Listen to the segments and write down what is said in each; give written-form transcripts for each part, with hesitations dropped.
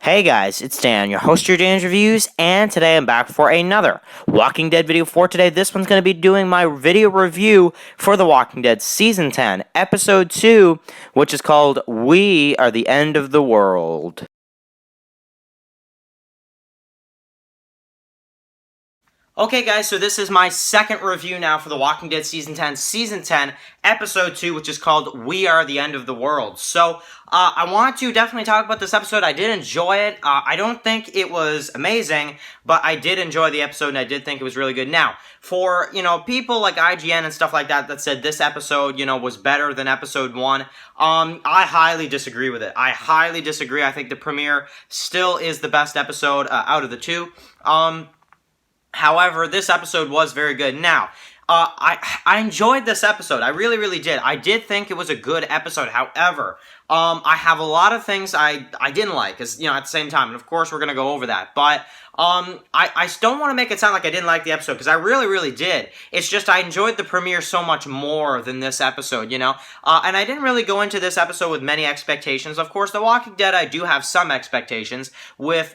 Hey guys, it's Dan, your host of your Dan's Reviews, and today I'm back for another Walking Dead video for today. This one's going to be doing my video review for The Walking Dead Season 10, Episode 2, which is called We Are the End of the World. Okay guys, so this is my second review now for The Walking Dead Season 10, Episode 2, which is called We Are the End of the World. So, I want to definitely talk about this episode. I did enjoy it. I don't think it was amazing, but I did enjoy the episode, and I did think it was really good. Now, for, people like IGN and stuff like that that said this episode, was better than Episode 1, I highly disagree with it. I highly disagree. I think the premiere still is the best episode out of the two. However, this episode was very good. Now, I enjoyed this episode. I really, really did. I did think it was a good episode. However, I have a lot of things I didn't like, at the same time. And of course, we're going to go over that. But I don't want to make it sound like I didn't like the episode, because I really, really did. It's just I enjoyed the premiere so much more than this episode, And I didn't really go into this episode with many expectations. Of course, The Walking Dead, I do have some expectations. With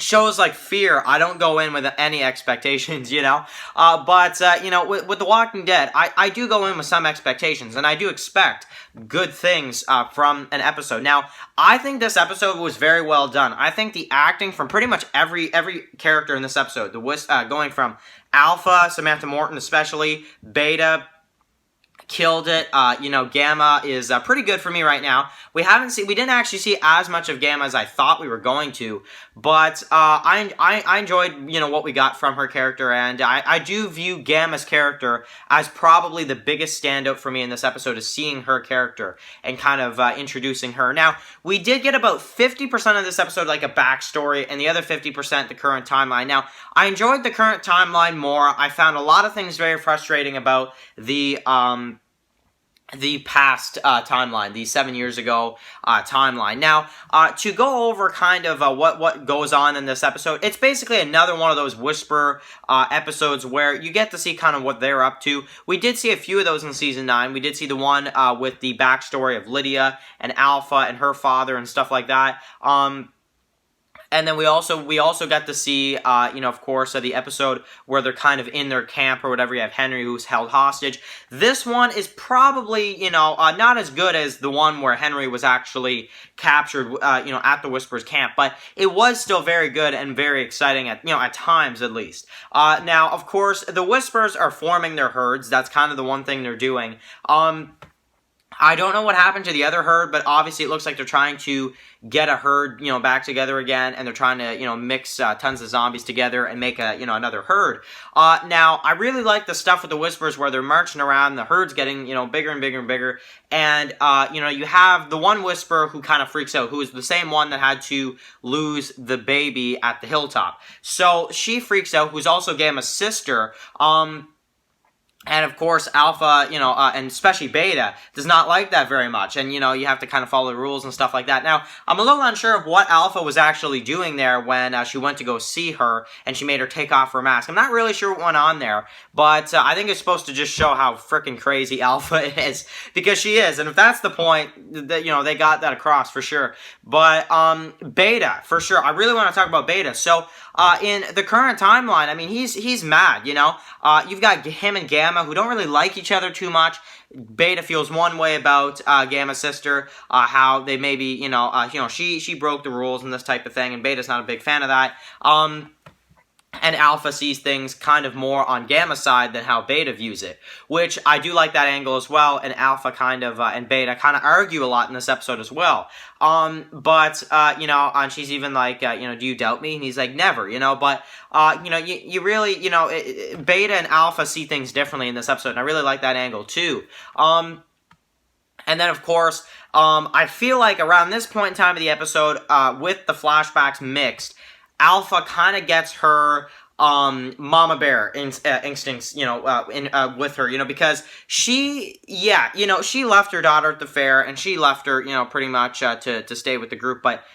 shows like Fear, I don't go in with any expectations, but with The Walking Dead, I do go in with some expectations, and I do expect good things from an episode. Now, I think this episode was very well done. I think the acting from pretty much every character in this episode, going from Alpha, Samantha Morton especially, Beta, killed it. Gamma is pretty good for me right now. We didn't actually see as much of Gamma as I thought we were going to, but I enjoyed, what we got from her character, and I do view Gamma's character as probably the biggest standout for me in this episode, is seeing her character and kind of introducing her. Now, we did get about 50% of this episode like a backstory, and the other 50% the current timeline. Now, I enjoyed the current timeline more. I found a lot of things very frustrating about the past timeline, the 7 years ago timeline. Now, to go over kind of what goes on in this episode, it's basically another one of those Whisper episodes where you get to see kind of what they're up to. We did see a few of those in Season 9. We did see the one with the backstory of Lydia and Alpha and her father and stuff like that. And then we also got to see, of course, the episode where they're kind of in their camp or whatever. You have Henry, who's held hostage. This one is probably, not as good as the one where Henry was actually captured, at the Whisperers camp. But it was still very good and very exciting at times at least. Now, of course, the Whisperers are forming their herds. That's kind of the one thing they're doing. I don't know what happened to the other herd, but obviously it looks like they're trying to get a herd, back together again, and they're trying to, mix tons of zombies together and make another herd. Now, I really like the stuff with the Whisperers where they're marching around, the herd's getting, bigger and bigger and bigger, and, you have the one Whisperer who kind of freaks out, who is the same one that had to lose the baby at the hilltop. So, she freaks out, who's also Gamma's sister, and of course, Alpha, and especially Beta, does not like that very much. And, you have to kind of follow the rules and stuff like that. Now, I'm a little unsure of what Alpha was actually doing there when she went to go see her, and she made her take off her mask. I'm not really sure what went on there, but I think it's supposed to just show how freaking crazy Alpha is, because she is. And if that's the point, that they got that across for sure. But Beta, for sure. I really want to talk about Beta. So, in the current timeline, I mean, he's mad, you've got him and Gamma, who don't really like each other too much. Beta feels one way about Gamma's sister, how they maybe, she broke the rules and this type of thing, and Beta's not a big fan of that. And Alpha sees things kind of more on Gamma's side than how Beta views it, which I do like that angle as well, and Alpha kind of, and Beta kind of argue a lot in this episode as well. And she's even like, do you doubt me? And he's like, never, but, you really, Beta and Alpha see things differently in this episode, and I really like that angle too. And then, of course, I feel like around this point in time of the episode, with the flashbacks mixed, Alpha kind of gets her mama bear instincts, with her, because she left her daughter at the fair, and she left her, pretty much to stay with the group, but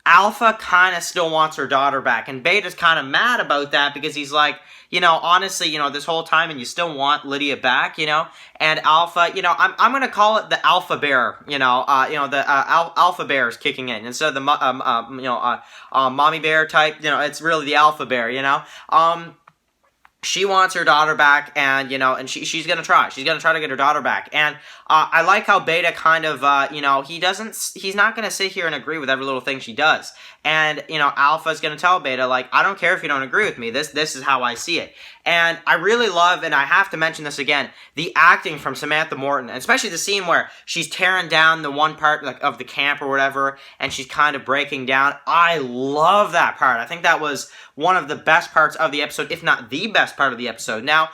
Alpha kind of still wants her daughter back, and Beta's kind of mad about that because he's like, honestly, this whole time, and you still want Lydia back, and Alpha, I'm gonna call it the Alpha Bear, the Alpha Bear is kicking in instead of the Mommy Bear type, it's really the Alpha Bear, she wants her daughter back, and she's gonna try. She's gonna try to get her daughter back, and I like how Beta kind of, he's not gonna sit here and agree with every little thing she does, and Alpha's gonna tell Beta, like, I don't care if you don't agree with me. This is how I see it, and I really love, and I have to mention this again, the acting from Samantha Morton, and especially the scene where she's tearing down the one part of the camp or whatever, and she's kind of breaking down. I love that part. I think that was one of the best parts of the episode, if not the best part of the episode. Now,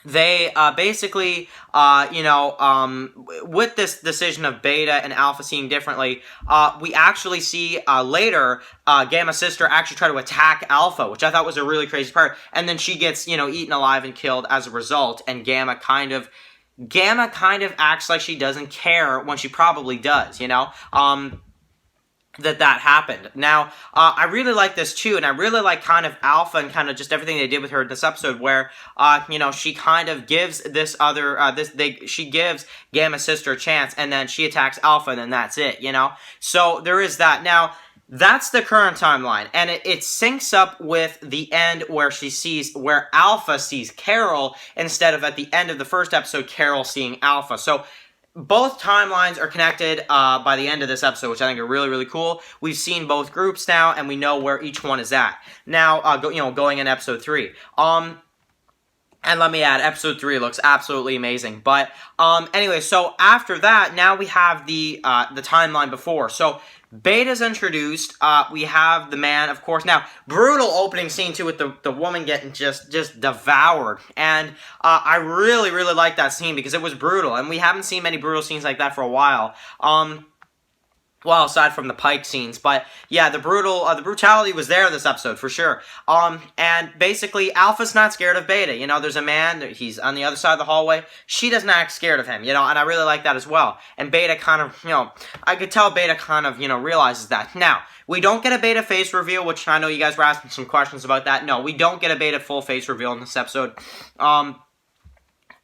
they basically, with this decision of Beta and Alpha seeing differently, we actually see later Gamma's sister actually try to attack Alpha, which I thought was a really crazy part, and then she gets, eaten alive and killed as a result, and Gamma kind of acts like she doesn't care when she probably does, that happened. Now, I really like this too, and I really like kind of Alpha and kind of just everything they did with her in this episode, where, she kind of gives she gives Gamma's sister a chance, and then she attacks Alpha, and then that's it, So, there is that. Now, that's the current timeline, and it syncs up with the end where Alpha sees Carol, instead of at the end of the first episode, Carol seeing Alpha. So, both timelines are connected by the end of this episode, which I think are really, really cool. We've seen both groups now, and we know where each one is at. Now, going in episode 3. And let me add, episode 3 looks absolutely amazing. But anyway, so after that, now we have the timeline before. So Beta's introduced. We have the man, of course. Now, brutal opening scene too, with the woman getting just devoured. And I really, really like that scene because it was brutal, and we haven't seen many brutal scenes like that for a while. Well, aside from the Pike scenes, but yeah, the brutality was there in this episode for sure. And basically, Alpha's not scared of Beta. There's a man, he's on the other side of the hallway. She doesn't act scared of him, and I really like that as well. And Beta kind of, I could tell Beta kind of, realizes that. Now, we don't get a Beta face reveal, which I know you guys were asking some questions about that. No, we don't get a Beta full face reveal in this episode.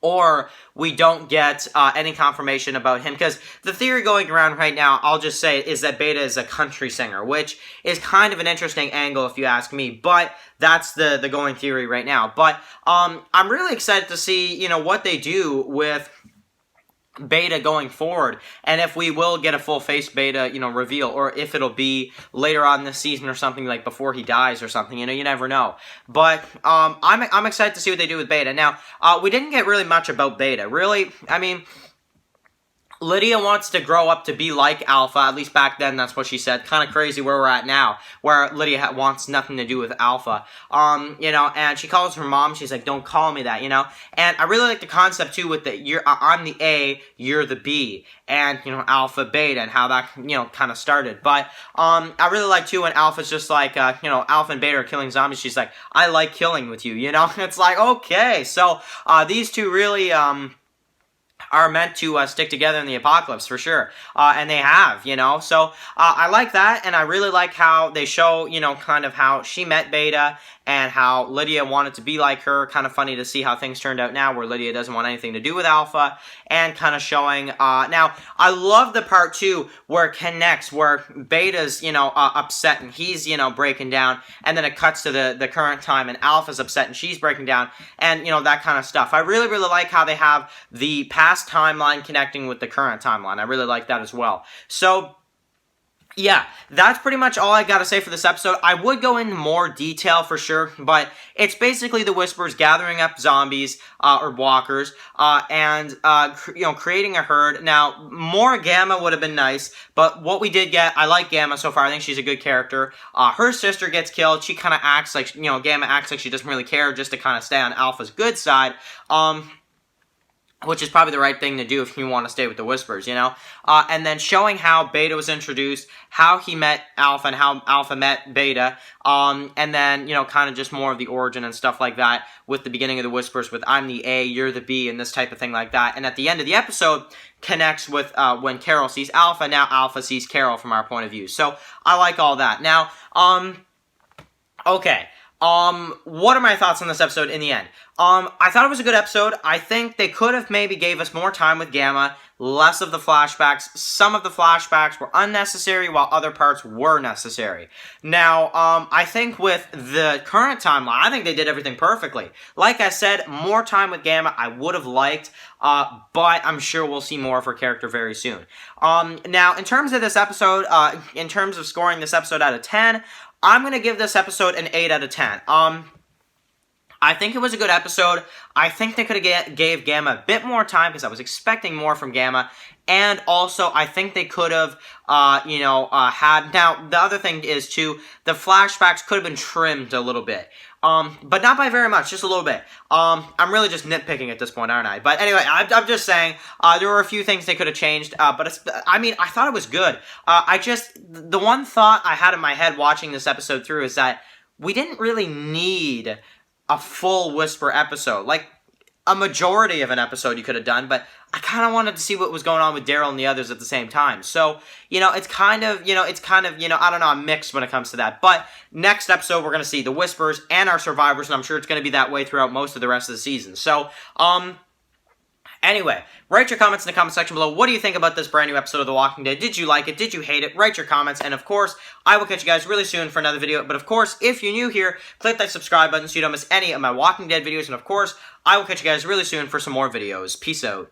Or we don't get any confirmation about him, because the theory going around right now, I'll just say, is that Beta is a country singer, which is kind of an interesting angle if you ask me, but that's the going theory right now. But I'm really excited to see, what they do with Beta going forward, and if we will get a full face Beta, reveal, or if it'll be later on this season or something, like before he dies or something, you never know. But I'm excited to see what they do with Beta. Now, we didn't get really much about Beta. Really, I mean, Lydia wants to grow up to be like Alpha, at least back then that's what she said. Kind of crazy where we're at now, where Lydia wants nothing to do with Alpha. And she calls her mom, she's like, don't call me that, And I really like the concept too with I'm the A, you're the B, and, Alpha, Beta, and how that, kind of started. But, I really like too when Alpha's just like, Alpha and Beta are killing zombies, she's like, I like killing with you, It's like, okay, so, these two really, are meant to stick together in the apocalypse for sure, and they have, so I like that, and I really like how they show, kind of how she met Beta, and how Lydia wanted to be like her. Kind of funny to see how things turned out now, where Lydia doesn't want anything to do with Alpha, and kind of showing, now, I love the part, too, where it connects, where Beta's, upset, and he's, breaking down, and then it cuts to the current time, and Alpha's upset, and she's breaking down, and, that kind of stuff. I really, really like how they have the past timeline connecting with the current timeline. I really like that as well. So, yeah, that's pretty much all I gotta say for this episode. I would go into more detail for sure, but it's basically the Whisperers gathering up zombies, or walkers, and creating a herd. Now, more Gamma would have been nice, but what we did get, I like Gamma so far. I think she's a good character. Her sister gets killed. She kind of acts like, Gamma acts like she doesn't really care, just to kind of stay on Alpha's good side. which is probably the right thing to do if you want to stay with the Whispers, and then showing how Beta was introduced, how he met Alpha, and how Alpha met Beta, and then, kind of just more of the origin and stuff like that with the beginning of the Whispers, with I'm the A, you're the B, and this type of thing like that. And at the end of the episode, connects with when Carol sees Alpha, now Alpha sees Carol from our point of view. So, I like all that. Now, okay. What are my thoughts on this episode in the end? I thought it was a good episode. I think they could have maybe gave us more time with Gamma, less of the flashbacks. Some of the flashbacks were unnecessary, while other parts were necessary. Now, I think with the current timeline, I think they did everything perfectly. Like I said, more time with Gamma I would have liked, but I'm sure we'll see more of her character very soon. Now, in terms of this episode, in terms of scoring this episode out of 10, I'm going to give this episode an 8 out of 10. I think it was a good episode. I think they could have gave Gamma a bit more time because I was expecting more from Gamma. And also, I think they could have, had... Now, the other thing is, too, the flashbacks could have been trimmed a little bit. But not by very much, just a little bit. I'm really just nitpicking at this point, aren't I? But anyway, I'm just saying, there were a few things they could have changed, but I thought it was good. The one thought I had in my head watching this episode through is that we didn't really need a full Whisper episode. Like, a majority of an episode you could have done, but I kind of wanted to see what was going on with Daryl and the others at the same time. So, it's kind of, I don't know, I'm mixed when it comes to that. But next episode, we're going to see the Whispers and our survivors, and I'm sure it's going to be that way throughout most of the rest of the season. So, anyway, write your comments in the comment section below. What do you think about this brand new episode of The Walking Dead? Did you like it? Did you hate it? Write your comments. And of course, I will catch you guys really soon for another video. But of course, if you're new here, click that subscribe button so you don't miss any of my Walking Dead videos. And of course, I will catch you guys really soon for some more videos. Peace out.